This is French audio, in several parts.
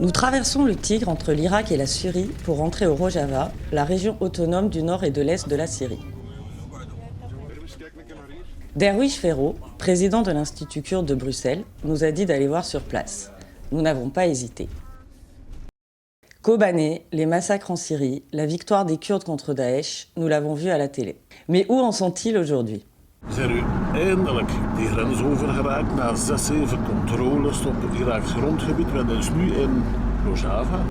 Nous traversons le Tigre entre l'Irak et la Syrie pour rentrer au Rojava, la région autonome du nord et de l'est de la Syrie. Derwish Ferro, président de l'Institut kurde de Bruxelles, nous a dit d'aller voir sur place. Nous n'avons pas hésité. Kobané, les massacres en Syrie, la victoire des Kurdes contre Daesh, nous l'avons vu à la télé. Mais où en sont-ils aujourd'hui ? Zijn u eindelijk die grens overgeraakt na 6-7 controles op het Iraaks grondgebied. We zijn dus nu in Rojava.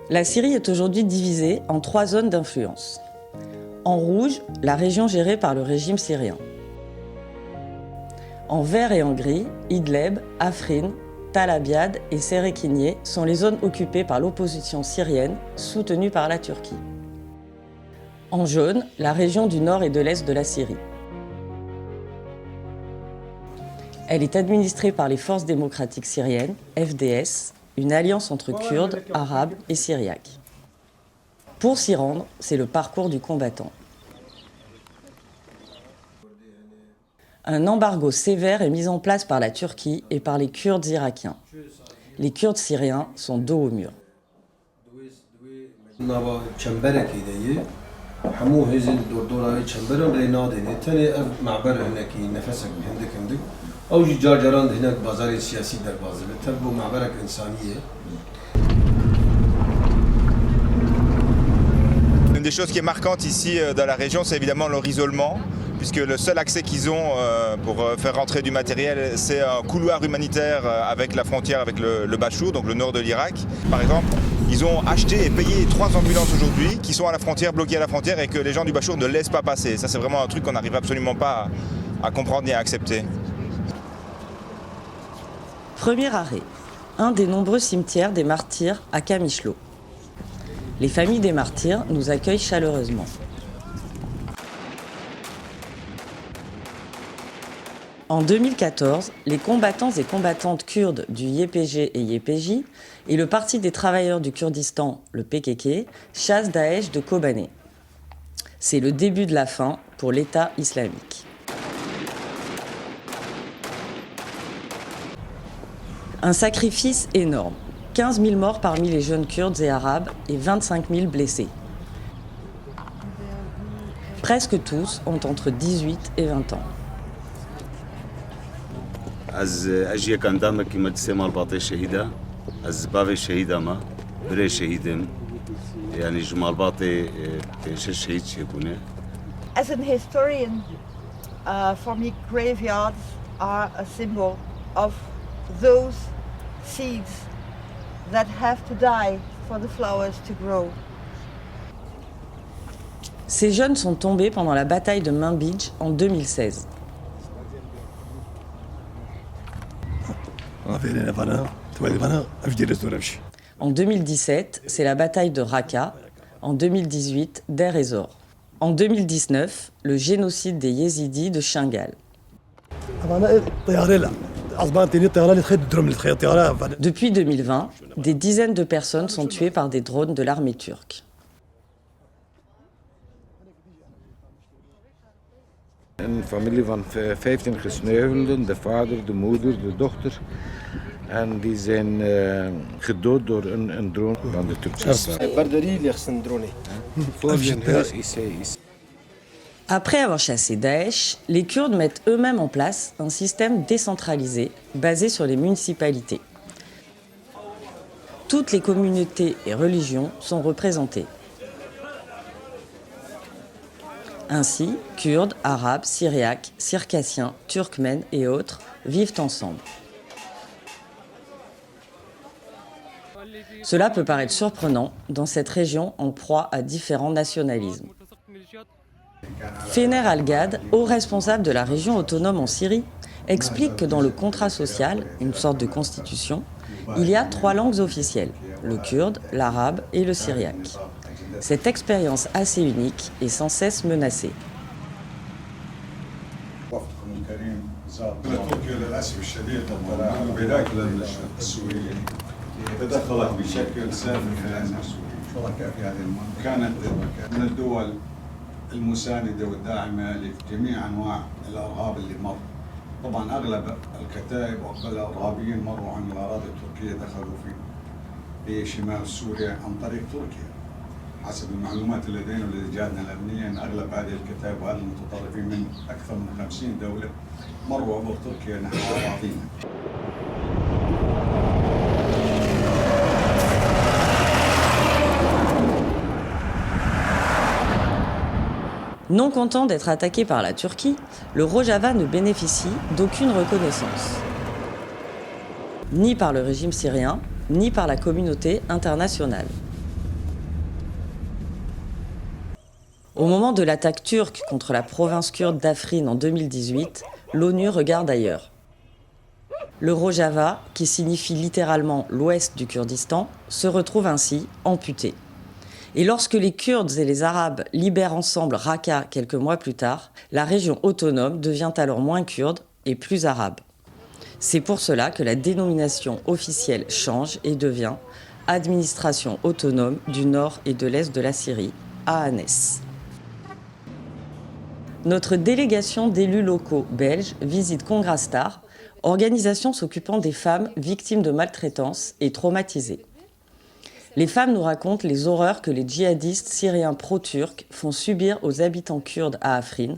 La Syrie est aujourd'hui divisée en 3 zones d'influence. En rouge, la région gérée par le régime syrien. En vert et en gris, Idlib, Afrin, Tal Abyad et Serekiniye sont les zones occupées par l'opposition syrienne, soutenue par la Turquie. En jaune, la région du nord et de l'est de la Syrie. Elle est administrée par les Forces démocratiques syriennes, FDS, une alliance entre Kurdes, Arabes et Syriaques. Pour s'y rendre, c'est le parcours du combattant. Un embargo sévère est mis en place par la Turquie et par les Kurdes irakiens. Les Kurdes syriens sont dos au mur. Une des choses qui est marquante ici dans la région, c'est évidemment leur isolement, puisque le seul accès qu'ils ont pour faire rentrer du matériel, c'est un couloir humanitaire avec la frontière avec le Bachour, donc le nord de l'Irak. Par exemple, ils ont acheté et payé 3 ambulances aujourd'hui qui sont à la frontière, bloquées à la frontière, et que les gens du Bachour ne laissent pas passer. Ça, c'est vraiment un truc qu'on n'arrive absolument pas à comprendre ni à accepter. Premier arrêt, un des nombreux cimetières des martyrs à Kamishlo. Les familles des martyrs nous accueillent chaleureusement. En 2014, les combattants et combattantes kurdes du YPG et YPJ et le Parti des travailleurs du Kurdistan, le PKK, chassent Daesh de Kobané. C'est le début de la fin pour l'État islamique. Un sacrifice énorme. 15 000 morts parmi les jeunes Kurdes et Arabes et 25 000 blessés. Presque tous ont entre 18 et 20 ans. از اجیه کندام کی مدرسه مالباطی شهیده از باب شهیده ما برای شهیدم یعنی جمالباطی شهید شبونه. As an historian, for me graveyards are a symbol of those seeds that have to die for the flowers to grow. Ces jeunes sont tombés pendant la bataille de Manbij en 2016. En 2017, c'est la bataille de Raqqa. En 2018, Deir ez-Zor. En 2019, le génocide des Yézidis de Shingal. Depuis 2020, des dizaines de personnes sont tuées par des drones de l'armée turque. Een familie van 15 gesneuvelden, de vader, de moeder, de dochter. En die zijn gedood door een drone van de Turkse staat. Après avoir chassé Daesh, les Kurdes mettent eux-mêmes en place un système décentralisé basé sur les municipalités. Toutes les communautés et religions sont représentées. Ainsi, Kurdes, Arabes, Syriaques, Circassiens, Turkmènes et autres vivent ensemble. Cela peut paraître surprenant dans cette région en proie à différents nationalismes. Fener Al-Gad, haut responsable de la région autonome en Syrie, explique que dans le contrat social, une sorte de constitution, il y a 3 langues officielles, le kurde, l'arabe et le syriaque. Cette expérience assez unique est sans cesse menacée. تدخلت بشكل سافر في هذا الشركاء في هذه المنطقة كانت من الدول المساندة والداعمة لجميع أنواع الإرهاب اللي مر طبعا اغلب الكتائب والارهابيين مروا عن الاراضي التركيه دخلوا في شمال سوريا عن طريق تركيا. حسب المعلومات اللي لدينا ولجهاتنا الامنيه ان اغلب هذه الكتائب وهذه المتطرفين من اكثر من 50 دوله مروا عبر تركيا نحو اراضينا. Non content d'être attaqué par la Turquie, le Rojava ne bénéficie d'aucune reconnaissance, ni par le régime syrien, ni par la communauté internationale. Au moment de l'attaque turque contre la province kurde d'Afrin en 2018, l'ONU regarde ailleurs. Le Rojava, qui signifie littéralement l'ouest du Kurdistan, se retrouve ainsi amputé. Et lorsque les Kurdes et les Arabes libèrent ensemble Raqqa quelques mois plus tard, la région autonome devient alors moins kurde et plus arabe. C'est pour cela que la dénomination officielle change et devient Administration autonome du nord et de l'est de la Syrie, AANES. Notre délégation d'élus locaux belges visite Kongrastar, organisation s'occupant des femmes victimes de maltraitance et traumatisées. Les femmes nous racontent les horreurs que les djihadistes syriens pro-turcs font subir aux habitants kurdes à Afrin,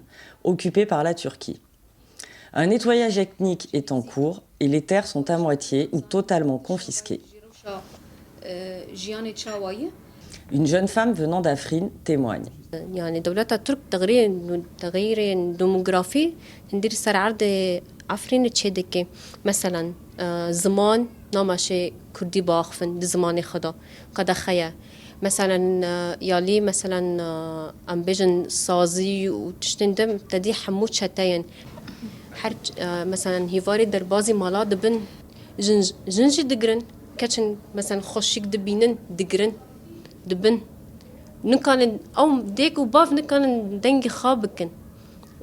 occupés par la Turquie. Un nettoyage ethnique est en cours et les terres sont à moitié ou totalement confisquées. Une jeune femme venant d'Afrin témoigne. يعني دولتها ترك تغيير ديموغرافي ندير صار عرض عفرين تشدكي مثلا زمان نامشه كردي باخفن زمان خدا قد خيا مثلا يالي مثلا ام بيجن سازي وتشتندم تدي حموت شتاين حرج مثلا هيفاري دربازي مالا دبن جنجي دقرن كاتشن مثلا خوشيك دبينن دقرن دبن نكان او ديك وباف نكان دنجي خابكن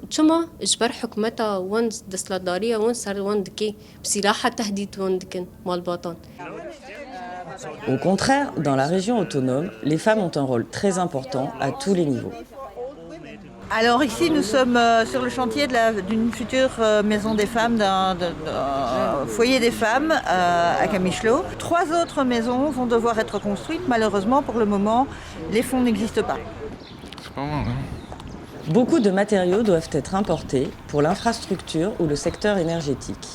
شما اجبر حكمتها وان دسلاداريه وان صار وان دكي بسلاحها تهديد وان دكن مال باطن. Au contraire, dans la région autonome, les femmes ont un rôle très important à tous les niveaux. Alors ici, nous sommes sur le chantier d'une future maison des femmes, d'un foyer des femmes à Kamishlo. 3 autres maisons vont devoir être construites. Malheureusement, pour le moment, les fonds n'existent pas. C'est pas mal, hein? Beaucoup de matériaux doivent être importés pour l'infrastructure ou le secteur énergétique.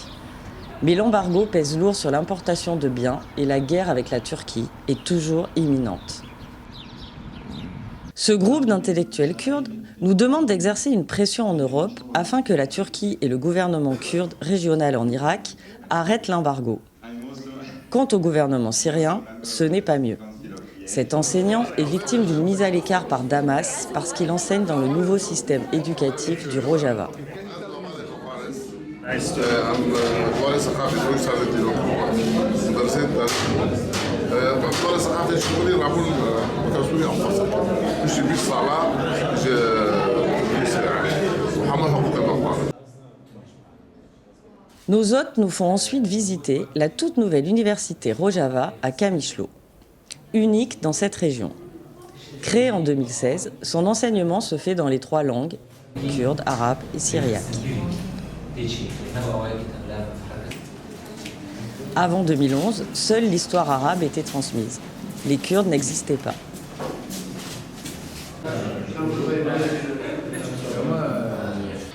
Mais l'embargo pèse lourd sur l'importation de biens et la guerre avec la Turquie est toujours imminente. Ce groupe d'intellectuels kurdes nous demande d'exercer une pression en Europe afin que la Turquie et le gouvernement kurde régional en Irak arrêtent l'embargo. Quant au gouvernement syrien, ce n'est pas mieux. Cet enseignant est victime d'une mise à l'écart par Damas parce qu'il enseigne dans le nouveau système éducatif du Rojava. Nos hôtes nous font ensuite visiter la toute nouvelle université Rojava à Kamishlo, unique dans cette région. Créée en 2016, son enseignement se fait dans les 3 langues, kurde, arabe et syriaque. Avant 2011, seule l'histoire arabe était transmise. Les Kurdes n'existaient pas.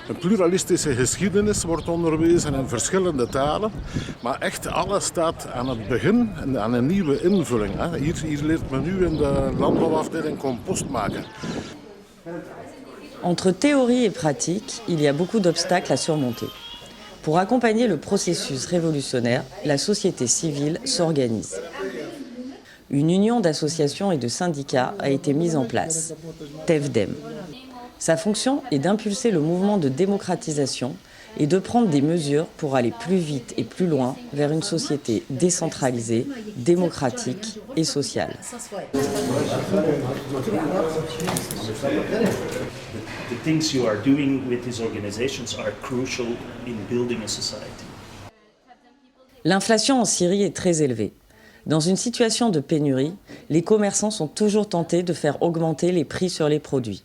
Een pluralistische geschiedenis wordt onderwezen in verschillende talen, maar echt alles staat aan het begin en aan een nieuwe invulling. Hier leert men nu in de landbouwafdeling compost maken. Entre théorie et pratique, il y a beaucoup d'obstacles à surmonter. Pour accompagner le processus révolutionnaire, la société civile s'organise. Une union d'associations et de syndicats a été mise en place, TEFDEM. Sa fonction est d'impulser le mouvement de démocratisation et de prendre des mesures pour aller plus vite et plus loin vers une société décentralisée, démocratique et sociale. The things you are doing with these organizations are crucial in building a society. L'inflation en Syrie est très élevée. Dans une situation de pénurie, les commerçants sont toujours tentés de faire augmenter les prix sur les produits.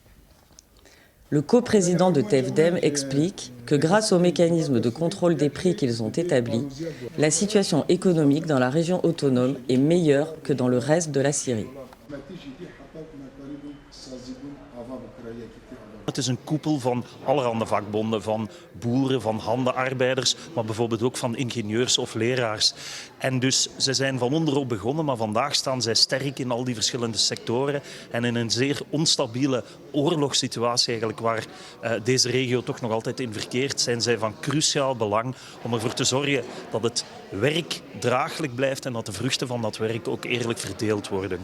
Le coprésident de TEFDEM explique que grâce aux mécanismes de contrôle des prix qu'ils ont établis, la situation économique dans la région autonome est meilleure que dans le reste de la Syrie. Het is een koepel van allerhande vakbonden, van boeren, van handenarbeiders, maar bijvoorbeeld ook van ingenieurs of leraars. En dus ze zijn van onderop begonnen, maar vandaag staan zij sterk in al die verschillende sectoren en in een zeer onstabiele oorlogssituatie eigenlijk waar deze regio toch nog altijd in verkeert, zijn zij van cruciaal belang om ervoor te zorgen dat het werk draaglijk blijft en dat de vruchten van dat werk ook eerlijk verdeeld worden.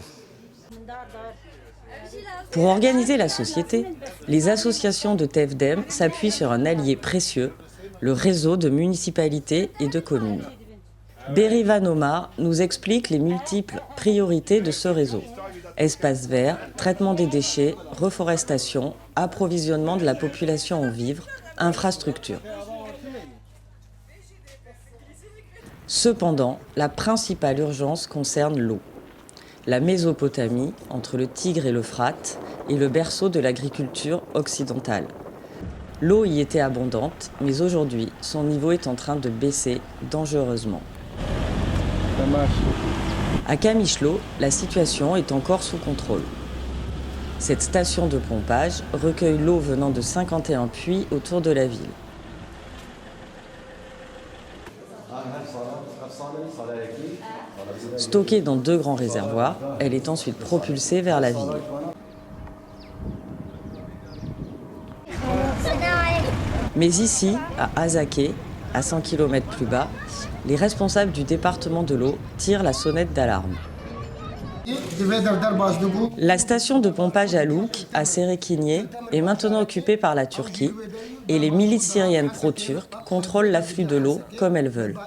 Pour organiser la société, les associations de Tefdem s'appuient sur un allié précieux, le réseau de municipalités et de communes. Berivan Omar nous explique les multiples priorités de ce réseau. Espaces verts, traitement des déchets, reforestation, approvisionnement de la population en vivres, infrastructures. Cependant, la principale urgence concerne l'eau. La Mésopotamie, entre le Tigre et l'Euphrate, est le berceau de l'agriculture occidentale. L'eau y était abondante, mais aujourd'hui, son niveau est en train de baisser dangereusement. À Kamishlo, la situation est encore sous contrôle. Cette station de pompage recueille l'eau venant de 51 puits autour de la ville. Stockée dans 2 grands réservoirs, elle est ensuite propulsée vers la ville. Mais ici, à Azaké, à 100 km plus bas, les responsables du département de l'eau tirent la sonnette d'alarme. La station de pompage à Louk, à Serekiniye, est maintenant occupée par la Turquie et les milices syriennes pro-turques contrôlent l'afflux de l'eau comme elles veulent.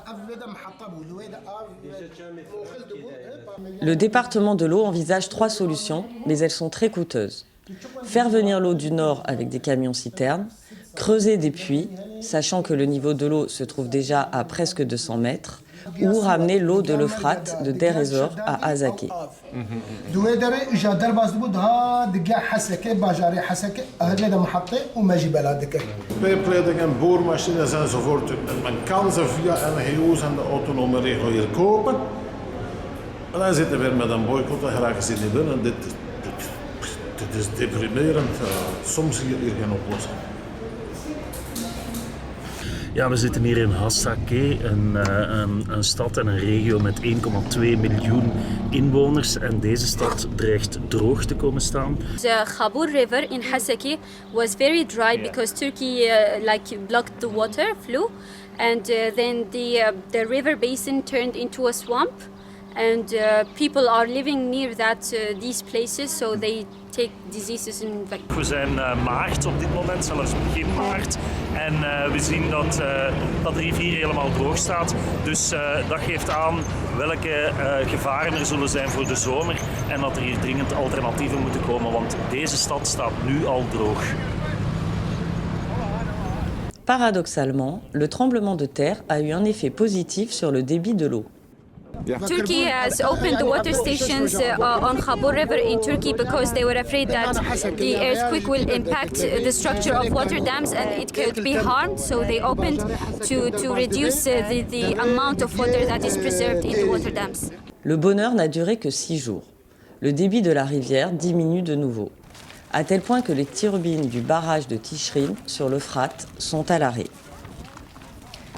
Le département de l'eau envisage 3 solutions, mais elles sont très coûteuses. Faire venir l'eau du nord avec des camions-citernes, creuser des puits, sachant que le niveau de l'eau se trouve déjà à presque 200 mètres, ou ramener l'eau de l'Euphrate de Deir ez-Zor à Azaké. Pijpleidingen en boormachines enzovoort. Men kan ze via NGO's en de autonome regio hier kopen. En dan zitten we weer met een boycott en geraken ze niet binnen. Dit is deprimerend. Soms zie je hier geen oplossing. Ja, we zitten hier in Hasakeh, een stad en een regio met 1,2 miljoen inwoners. En deze stad dreigt droog te komen staan. The Khabur River in Hasakeh was very dry because Turkey blocked the water flow, and then the river basin turned into a swamp. And people are living near these places, so they take diseases in. We zijn maart op dit moment, zelfs begin maart. En we zien dat de rivier helemaal droog staat. Dus dat geeft aan welke gevaren er zullen zijn voor de zomer. En dat er hier dringend alternatieven moeten komen, want deze stad staat nu al droog. Paradoxalement, le tremblement de terre a eu un effet positif sur le débit de l'eau. Turkey has opened the water stations on Khabur River in Turkey because they were afraid that the earthquake will impact the structure of water dams and it could be harmed. So they opened to reduce the amount of water that is preserved in the water dams. Le bonheur n'a duré que 6 jours. Le débit de la rivière diminue de nouveau, à tel point que les turbines du barrage de Tishrin sur l'Euphrate sont à l'arrêt.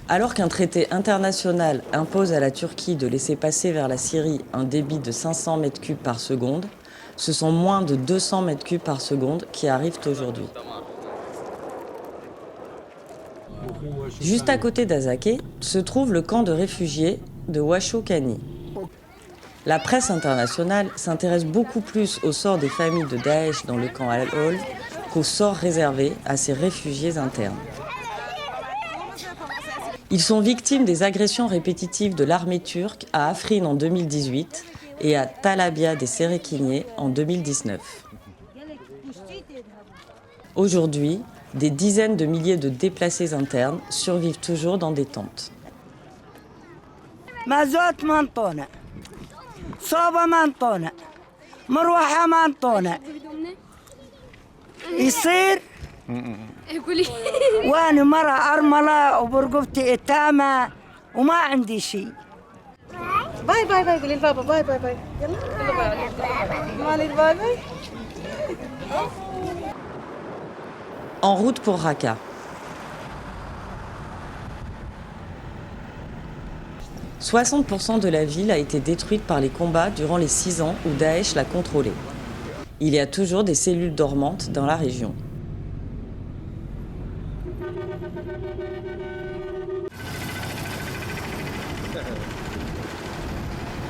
Alors qu'un traité international impose à la Turquie de laisser passer vers la Syrie un débit de 500 mètres cubes par seconde, ce sont moins de 200 mètres cubes par seconde qui arrivent aujourd'hui. Juste à côté d'Azaké se trouve le camp de réfugiés de Washoukani. La presse internationale s'intéresse beaucoup plus au sort des familles de Daesh dans le camp Al-Hol qu'au sort réservé à ces réfugiés internes. Ils sont victimes des agressions répétitives de l'armée turque à Afrin en 2018 et à Talabia des Serekiniye en 2019. Aujourd'hui, des dizaines de milliers de déplacés internes survivent toujours dans des tentes. مازوت منطونة صوبة منطونة مروحة منطونة يصير قولي. وانا مرة أرملة وبرقبتي إتامة وما عندي شيء. باي باي باي قولي لبابا باي باي باي يلا باي مالي باي باي. En route pour Raqqa. 60% de la ville a été détruite par les combats durant les 6 ans où Daesh l'a contrôlée. Il y a toujours des cellules dormantes dans la région.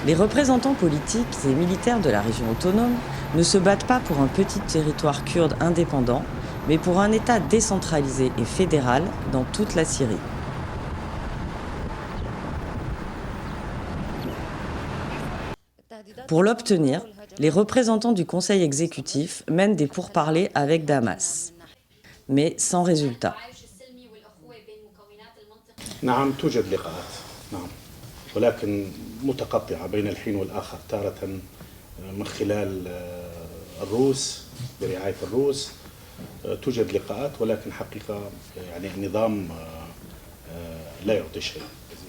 Les représentants politiques et militaires de la région autonome ne se battent pas pour un petit territoire kurde indépendant, mais pour un État décentralisé et fédéral dans toute la Syrie. Pour l'obtenir, les représentants du Conseil exécutif mènent des pourparlers avec Damas, mais sans résultat. نعم توجد لقاءات نعم ولكن متقطعة بين الحين والآخر تارة من خلال الروس برعاية الروس توجد لقاءات ولكن حقيقة يعني النظام لا يعطي شيء.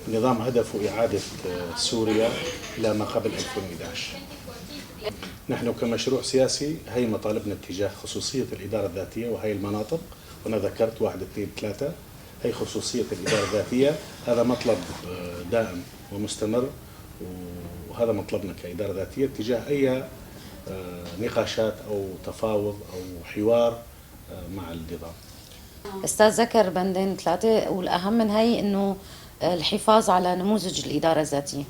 النظام هدفه إعادة سوريا إلى ما قبل 2011. نحن كمشروع سياسي هي مطالبنا اتجاه خصوصية الإدارة الذاتية وهي المناطق وأنا ذكرت 1 2 3 هي خصوصية الإدارة الذاتية هذا مطلب دائم ومستمر وهذا مطلبنا كإدارة ذاتية تجاه أي نقاشات أو تفاوض أو حوار مع النظام. أستاذ ذكر بندين 3 والأهم من هي إنه الحفاظ على نموذج الإدارة الذاتية.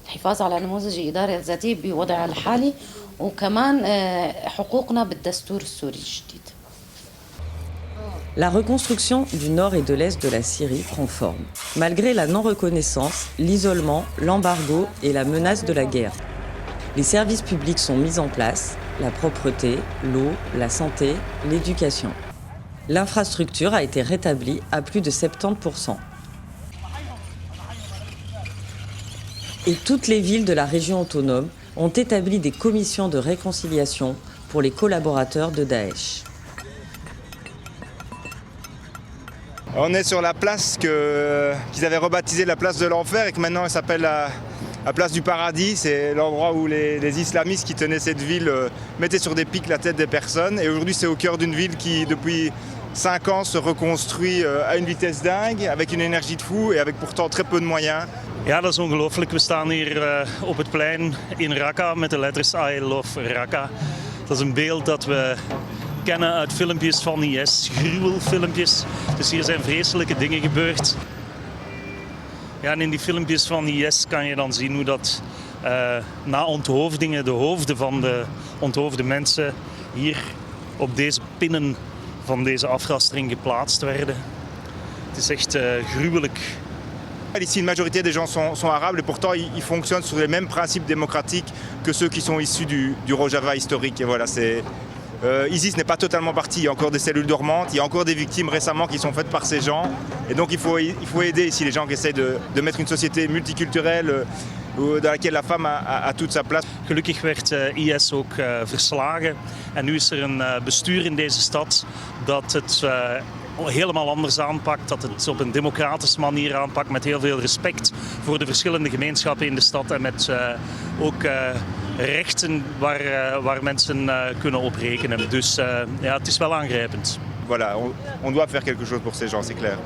الحفاظ على نموذج الإدارة الذاتية بوضعها الحالي وكمان حقوقنا بالدستور السوري الجديد. La reconstruction du nord et de l'est de la Syrie prend forme, malgré la non-reconnaissance, l'isolement, l'embargo et la menace de la guerre. Les services publics sont mis en place, la propreté, l'eau, la santé, l'éducation. L'infrastructure a été rétablie à plus de 70%. Et toutes les villes de la région autonome ont établi des commissions de réconciliation pour les collaborateurs de Daesh. On est sur la place qu'ils avaient rebaptisée la place de l'enfer et que maintenant elle s'appelle la place du paradis. C'est l'endroit où les islamistes qui tenaient cette ville mettaient sur des pics la tête des personnes. Et aujourd'hui c'est au cœur d'une ville qui depuis 5 ans se reconstruit à une vitesse dingue, avec une énergie de fou et avec pourtant très peu de moyens. Ja, dat is ongelooflijk. We staan hier op het plein in Raqqa met de letters I love Raqqa. Dat is een beeld dat we kennen uit filmpjes van IS, gruwelfilmpjes. Dus hier zijn vreselijke dingen gebeurd. Ja, en in die filmpjes van IS kan je dan zien hoe dat na onthoofdingen de hoofden van de onthoofde mensen hier op deze pinnen van deze afrastering geplaatst werden. Het is echt gruwelijk. Ici, une majorité des gens sont arabes et pourtant ils fonctionnent sur les mêmes principes démocratiques que ceux qui sont issus du Rojava historique. Et voilà, ISIS n'est pas totalement parti, il y a encore des cellules dormantes, il y a encore des victimes récemment qui sont faites par ces gens. Et donc il faut aider ici les gens qui essayent de mettre une société multiculturelle dans laquelle la femme a toute sa place. Gelukkig werd IS ook verslagen en nu is er een bestuur in deze stad dat het helemaal anders aanpakt, dat het op een democratische manier aanpakt met heel veel respect voor de verschillende gemeenschappen in de stad en met ook rechten waar mensen kunnen op rekenen. Dus ja, het is wel aangrijpend. Voilà, on doit faire quelque chose pour ces gens, c'est clair.